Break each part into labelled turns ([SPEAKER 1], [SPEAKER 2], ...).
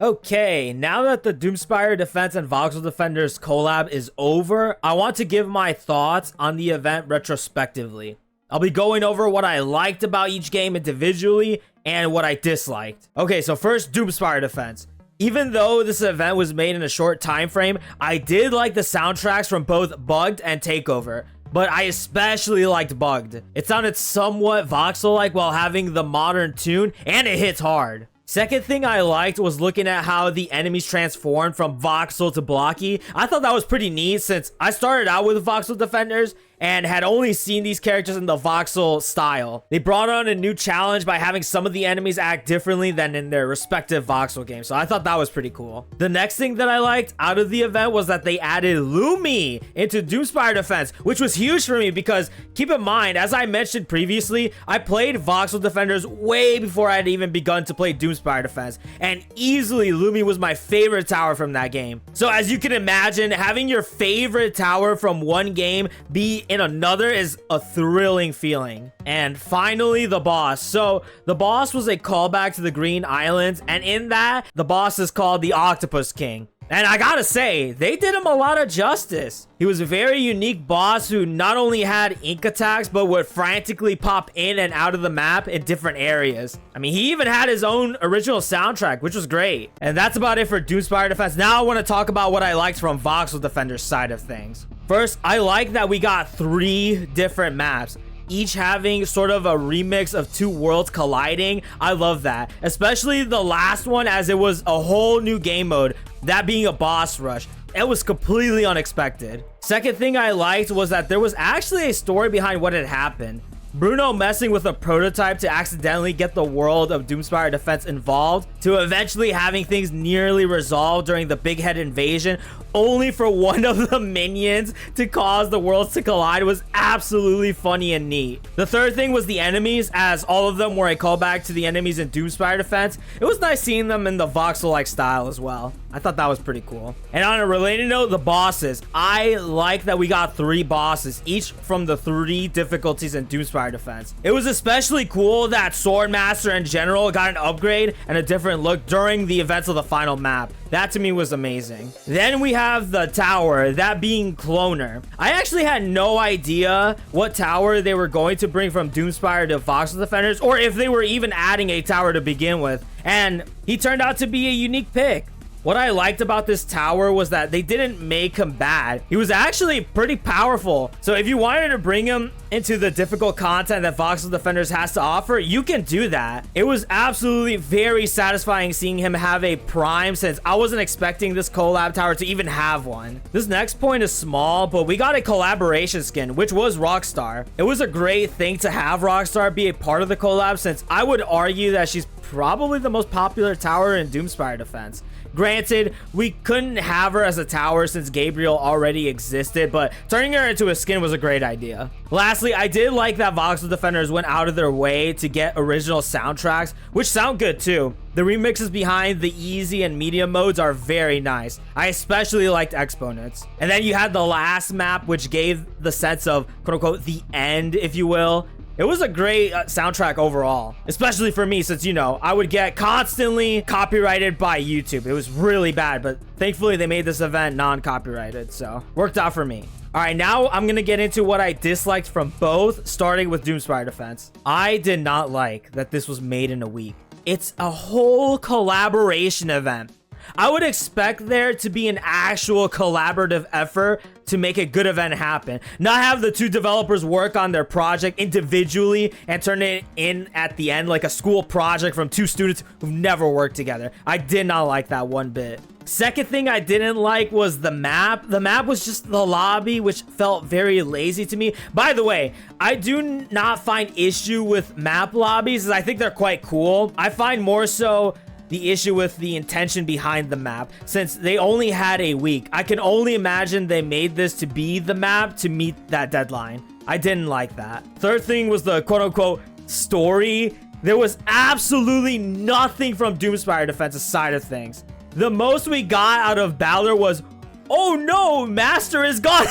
[SPEAKER 1] Okay, now that the Doomspire Defense and Voxel Defenders collab is over, I want to give my thoughts on the event retrospectively. I'll be going over what I liked about each game individually and what I disliked. Okay, so first, Doomspire Defense. Even though this event was made in a short time frame, I did like the soundtracks from both Bugged and Takeover, but I especially liked Bugged. It sounded somewhat voxel-like while having the modern tune, and it hits hard. Second thing I liked was looking at how the enemies transformed from voxel to blocky. I thought that was pretty neat since I started out with Voxel Defenders and had only seen these characters in the voxel style. They brought on a new challenge by having some of the enemies act differently than in their respective voxel games, so I thought that was pretty cool. The next thing that I liked out of the event was that they added Lumi into Doomspire Defense, which was huge for me because keep in mind, as I mentioned previously, I played Voxel Defenders way before I had even begun to play Doomspire Defense, and easily Lumi was my favorite tower from that game. So as you can imagine, having your favorite tower from one game be in another is a thrilling feeling. And finally, the boss. So the boss was a callback to the Green Islands, and in that, the boss is called the Octopus King. And I gotta say, they did him a lot of justice. He was a very unique boss who not only had ink attacks, but would frantically pop in and out of the map in different areas. I mean, he even had his own original soundtrack, which was great. And that's about it for Doomspire Defense. Now I want to talk about what I liked from Voxel Defenders' side of things. First, I like that we got 3 different maps, each having sort of a remix of 2 worlds colliding. I love that, especially the last one, as it was a whole new game mode, that being a boss rush. It was completely unexpected. Second thing I liked was that there was actually a story behind what had happened. Bruno messing with a prototype to accidentally get the world of Doomspire Defense involved, to eventually having things nearly resolved during the Big Head invasion, only for one of the minions to cause the worlds to collide, was absolutely funny and neat. The third thing was the enemies, as all of them were a callback to the enemies in Doomspire Defense. It was nice seeing them in the voxel-like style as well. I thought that was pretty cool. And on a related note, the bosses. I like that we got 3 bosses, each from the 3 difficulties in Doomspire Defense. It was especially cool that Swordmaster and General got an upgrade and a different look during the events of the final map. That to me was amazing. Then we have the tower, that being Cloner. I actually had no idea what tower they were going to bring from Doomspire to Voxel Defenders, or if they were even adding a tower to begin with. And he turned out to be a unique pick. What I liked about this tower was that they didn't make him bad. He was actually pretty powerful. So if you wanted to bring him into the difficult content that Voxel Defenders has to offer, you can do that. It was absolutely very satisfying seeing him have a prime, since I wasn't expecting this collab tower to even have one. This next point is small, but we got a collaboration skin, which was Rockstar. It was a great thing to have Rockstar be a part of the collab, since I would argue that she's probably the most popular tower in Doomspire Defense. Granted, we couldn't have her as a tower since Gabriel already existed, but turning her into a skin was a great idea. Lastly, I did like that Voxel Defenders went out of their way to get original soundtracks, which sound good too. The remixes behind the easy and medium modes are very nice. I especially liked Exponents. And then you had the last map, which gave the sense of quote-unquote the end, if you will. It was a great soundtrack overall, especially for me, since, you know, I would get constantly copyrighted by YouTube. It was really bad, but thankfully they made this event non-copyrighted, so worked out for me. All right, now I'm going to get into what I disliked from both, starting with Doomspire Defense. I did not like that this was made in a week. It's a whole collaboration event. I would expect there to be an actual collaborative effort to make a good event happen. Not have the 2 developers work on their project individually and turn it in at the end like a school project from 2 students who've never worked together. I did not like that one bit. Second thing I didn't like was the map. The map was just the lobby, which felt very lazy to me. By the way, I do not find issue with map lobbies, as I think they're quite cool. I find more so the issue with the intention behind the map, since they only had a week. I can only imagine they made this to be the map to meet that deadline. I didn't like that. Third thing was the quote-unquote story. There was absolutely nothing from Doomspire Defense's side of things. The most we got out of Balor was, oh no, Master is gone.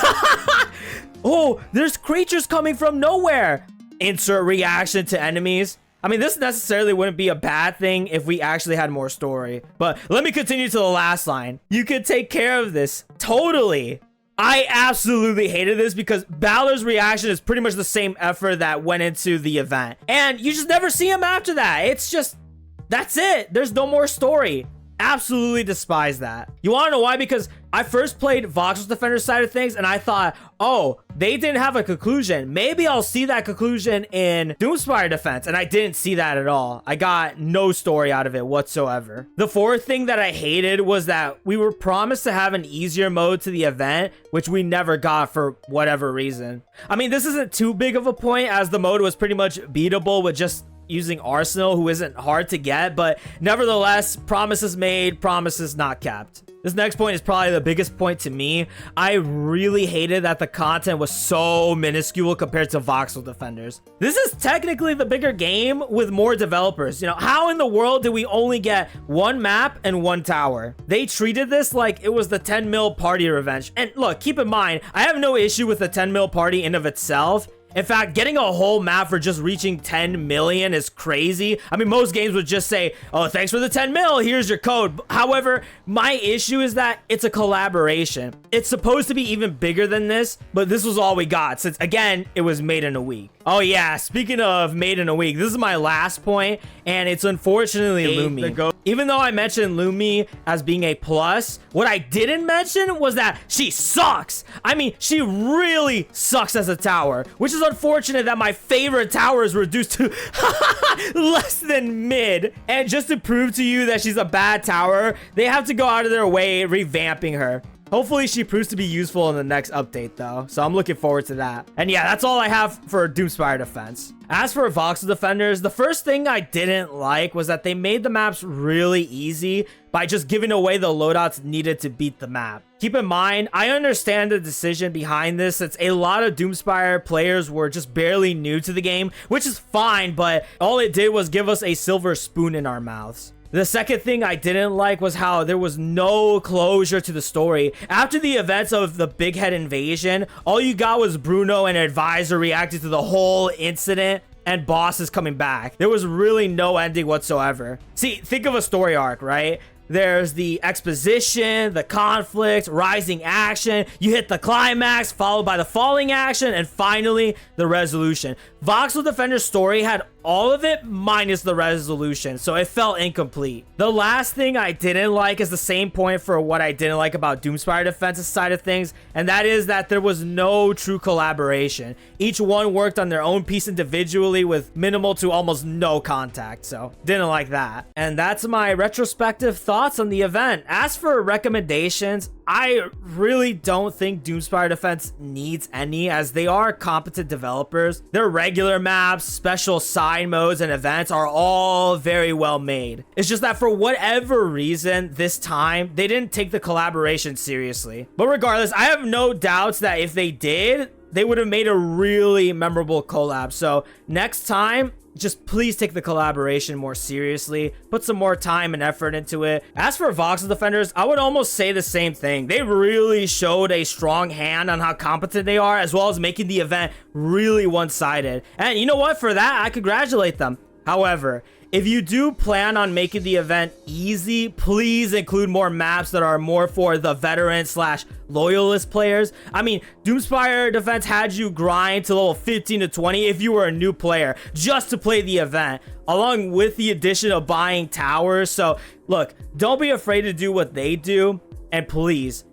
[SPEAKER 1] Oh, there's creatures coming from nowhere. Insert reaction to enemies. I mean, this necessarily wouldn't be a bad thing if we actually had more story. But let me continue to the last line. You could take care of this. Totally. I absolutely hated this because Balor's reaction is pretty much the same effort that went into the event. And you just never see him after that. It's just, that's it. There's no more story. Absolutely despise that. You want to know why? Because I first played Voxel Defenders side of things and I thought, oh, they didn't have a conclusion. Maybe I'll see that conclusion in Doomspire Defense. And I didn't see that at all. I got no story out of it whatsoever. The fourth thing that I hated was that we were promised to have an easier mode to the event, which we never got for whatever reason. I mean, this isn't too big of a point as the mode was pretty much beatable with just using Arsenal, who isn't hard to get, but nevertheless, promises made, promises not kept. This next point is probably the biggest point to me. I really hated that the content was so minuscule compared to Voxel Defenders. This is technically the bigger game with more developers. You know, how in the world did we only get one map and one tower? They treated this like it was the 10 mil party revenge. And look, keep in mind, I have no issue with the 10 mil party in of itself. In fact, getting a whole map for just reaching 10 million is crazy. I mean, most games would just say, oh, thanks for the 10 mil, here's your code. However, my issue is that it's a collaboration. It's supposed to be even bigger than this, but this was all we got since, again, it was made in a week. Oh yeah, speaking of made in a week, this is my last point, and it's unfortunately Lumi. Even though I mentioned Lumi as being a plus, what I didn't mention was that she sucks. I mean, she really sucks as a tower, which is unfortunate that my favorite tower is reduced to less than mid. And just to prove to you that she's a bad tower, they have to go out of their way revamping her. Hopefully she proves to be useful in the next update though, so I'm looking forward to that. And yeah, that's all I have for Doomspire Defense. As for Voxel Defenders, the first thing I didn't like was that they made the maps really easy by just giving away the loadouts needed to beat the map. Keep in mind, I understand the decision behind this since a lot of Doomspire players were just barely new to the game, which is fine, but all it did was give us a silver spoon in our mouths. The second thing I didn't like was how there was no closure to the story. After the events of the Big Head invasion, all you got was Bruno and Advisor reacting to the whole incident and Boss is coming back. There was really no ending whatsoever. See, think of a story arc, right? There's the exposition, the conflict, rising action. You hit the climax, followed by the falling action, and finally, the resolution. Voxel Defender's story had all of it minus the resolution, so it felt incomplete. The last thing I didn't like is the same point for what I didn't like about Doomspire Defense's side of things, and that is that there was no true collaboration. Each one worked on their own piece individually with minimal to almost no contact, so didn't like that. And that's my retrospective thoughts on the event. As for recommendations, I really don't think Doomspire Defense needs any, as they are competent developers. Their regular maps, special side modes, and events are all very well made. It's just that for whatever reason, this time, they didn't take the collaboration seriously. But regardless, I have no doubts that if they did, they would have made a really memorable collab. So next time, just please take the collaboration more seriously, put some more time and effort into it. As for Voxel Defenders, I would almost say the same thing. They really showed a strong hand on how competent they are, as well as making the event really one-sided. And you know what? For that, I congratulate them. However, if you do plan on making the event easy, please include more maps that are more for the veteran / loyalist players. I mean, Doomspire Defense had you grind to level 15 to 20 if you were a new player just to play the event, along with the addition of buying towers. So look, don't be afraid to do what they do, and please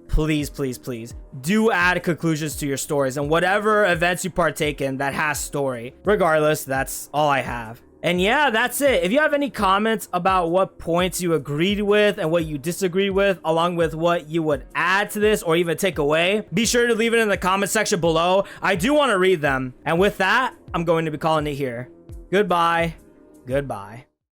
[SPEAKER 1] do add conclusions to your stories and whatever events you partake in that has story. Regardless, that's all I have. And yeah, that's it. If you have any comments about what points you agreed with and what you disagreed with, along with what you would add to this or even take away, be sure to leave it in the comment section below. I do want to read them. And with that, I'm going to be calling it here. Goodbye.